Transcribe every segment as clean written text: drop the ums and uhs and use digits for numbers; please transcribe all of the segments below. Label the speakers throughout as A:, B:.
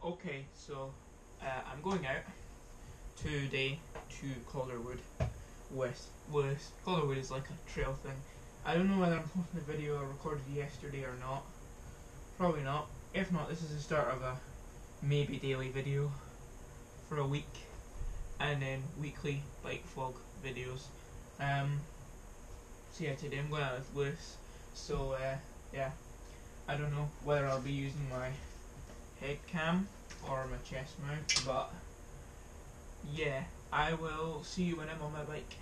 A: Okay, so I'm going out today to Calder Wood with Lewis. Calder Wood is like a trail thing. I don't know whether I'm posting a video I recorded yesterday or not. Probably not. If not, this is the start of a maybe daily video for a week, and then weekly bike vlog videos. So yeah, today I'm going out with Lewis. So yeah, I don't know whether I'll be using my head cam or my chest mount, but yeah, I will see you when I'm on my bike.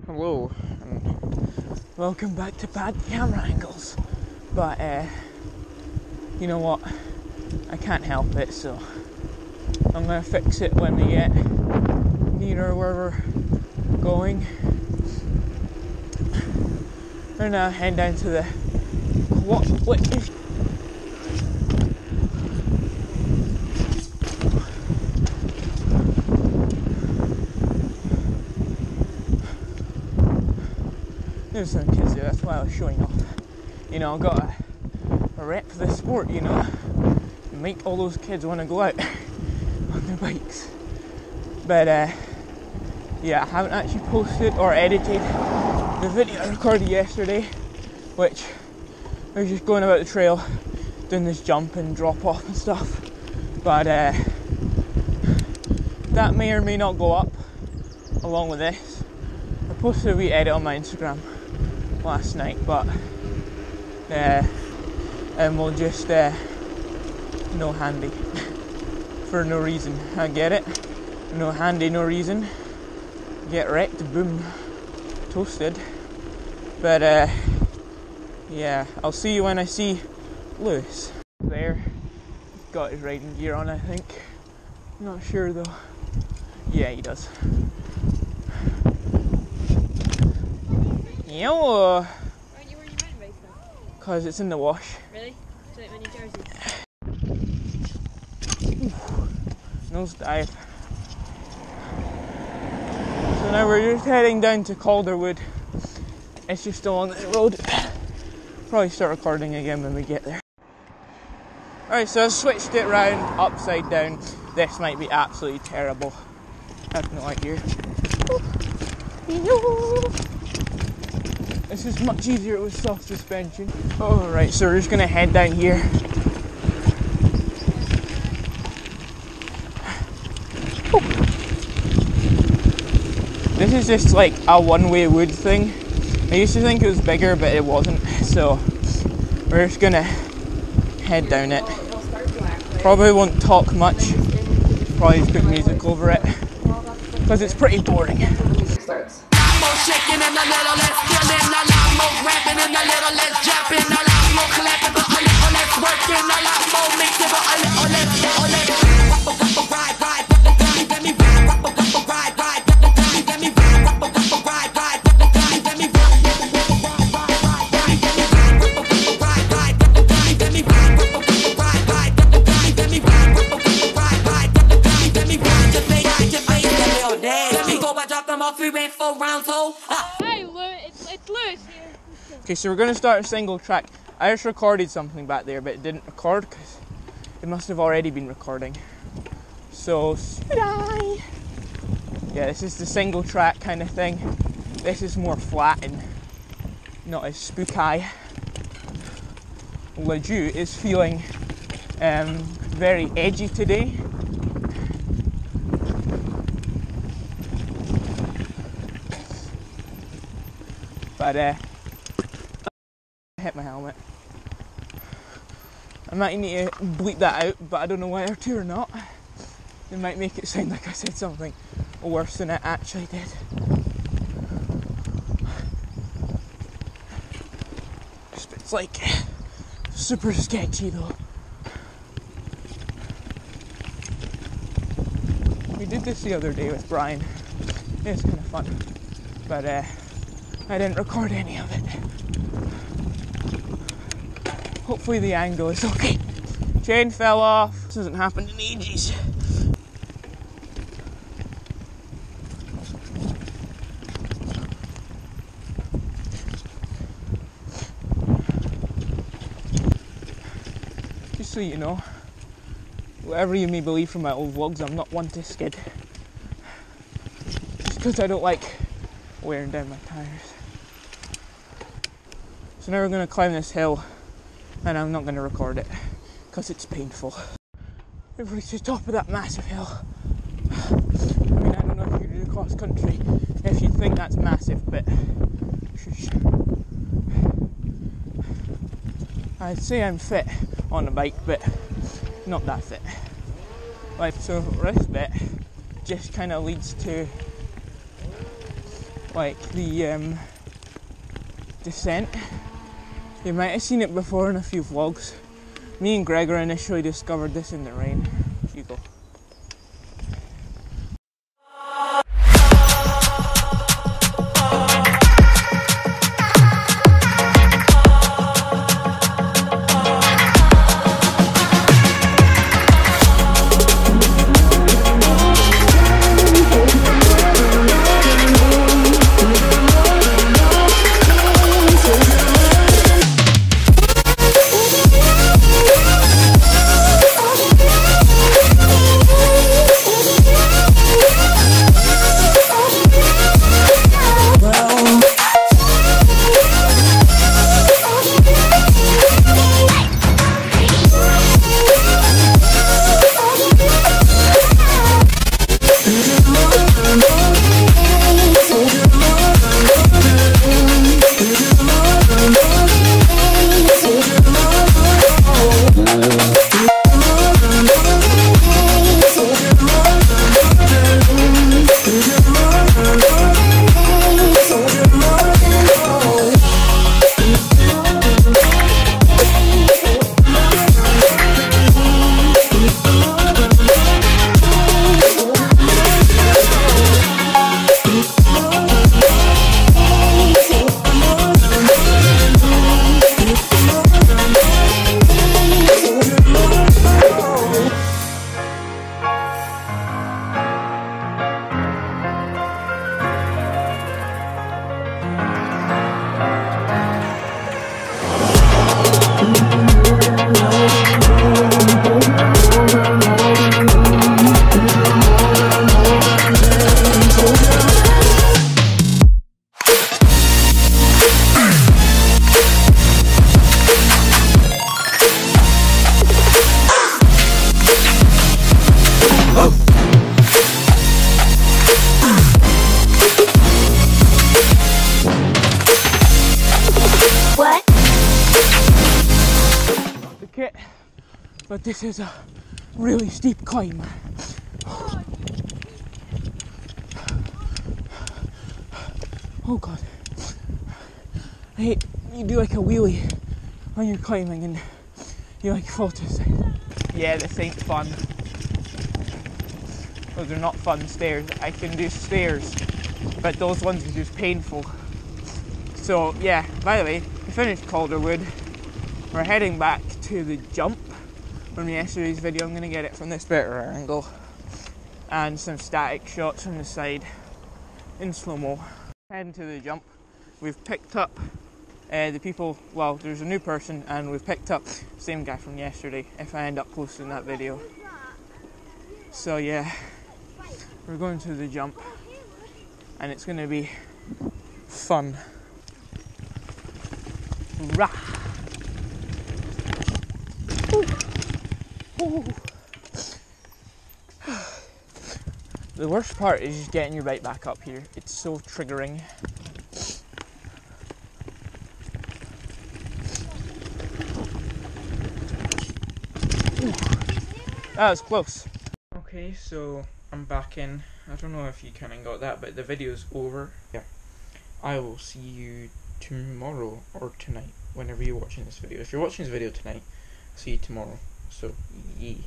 A: Hello, and welcome back to bad camera angles. But you know what? I can't help it, so I'm gonna fix it when we get nearer where we're going. We're now heading down to the what? There's some kids there, that's why I was showing off. You know, I've got a rep for the sport, you know. Make all those kids want to go out on their bikes. But yeah, I haven't actually posted or edited the video I recorded yesterday, which I was just going about the trail, doing this jump and drop off and stuff. But that may or may not go up along with this. I posted a wee edit on my Instagram last night, but and we'll just no handy for no reason. I get it. No handy, no reason. Get wrecked, boom, toasted. But yeah, I'll see you when I see Lewis. There, he's got his riding gear on, I think. I'm not sure though. Yeah, he does. Yo.
B: Why aren't you wearing your mountain bike then?
A: Cause it's in the wash.
B: Really? Do you like my new jerseys?
A: Nose dive. So now we're just heading down to Calder Wood. It's just along this road. Probably start recording again when we get there. Alright, so I've switched it round, upside down. This might be absolutely terrible. I have no idea. This is much easier with soft suspension. Alright, so we're just gonna head down here. This is just like a one-way wood thing. I used to think it was bigger, but it wasn't. So we're just gonna head down it. Probably won't talk much. Probably just put music over it because it's pretty boring.
C: Starts.
D: Shaking and a little less killing, a lot more rapping and a little less japping, a lot more clapping, but a little less working, a lot more mixing, but a little less ride, ride, let me ride, ride, ride, let me ride, ride, ride, let me ride, let me go, I drop them off, we went 4 rounds,
B: Hi, Lewis. It's Lewis here.
A: Okay, so we're going to start a single track. I just recorded something back there, but it didn't record because it must have already been recording. So, yeah, this is the single track kind of thing. This is more flat and not as spooky. Leju is feeling very edgy today. But I hit my helmet. I might need to bleep that out, but I don't know whether to or not. It might make it sound like I said something worse than it actually did. It's like super sketchy though. We did this the other day with Brian. It was kind of fun, but I didn't record any of it. Hopefully the angle is okay. Chain fell off. This hasn't happened in ages. just so you know, whatever you may believe from my old vlogs, I'm not one to skid. Just because I don't like wearing down my tyres. So now we're going to climb this hill, and I'm not going to record it because it's painful. We've reached the top of that massive hill. I mean, I don't know if you do cross country if you think that's massive, but shush. I'd say I'm fit on a bike, but not that fit. Like, so this bit just kind of leads to like the descent. You might have seen it before in a few vlogs. Me and Gregor initially discovered this in the rain. You go. But this is a really steep climb. Oh god. I hate you do like a wheelie when you're climbing and you like fall to the side. Yeah, this ain't fun. Those are not fun stairs. I can do stairs, but those ones are just painful. So yeah, by the way, we finished Calder Wood. We're heading back to the jump from yesterday's video. I'm going to get it from this better angle and some static shots from the side in slow-mo. Heading to the jump. We've picked up the people, well, there's a new person, and we've picked up the same guy from yesterday if I end up posting that video. So yeah, we're going to the jump and it's going to be fun. Rah! The worst part is just getting your bike back up here. It's so triggering. That was close. Okay, so I'm back in. I don't know if you kind of got that, but the video's over. Yeah, I will see you tomorrow or tonight, whenever you're watching this video. If you're watching this video tonight, I'll see you tomorrow. So, yee.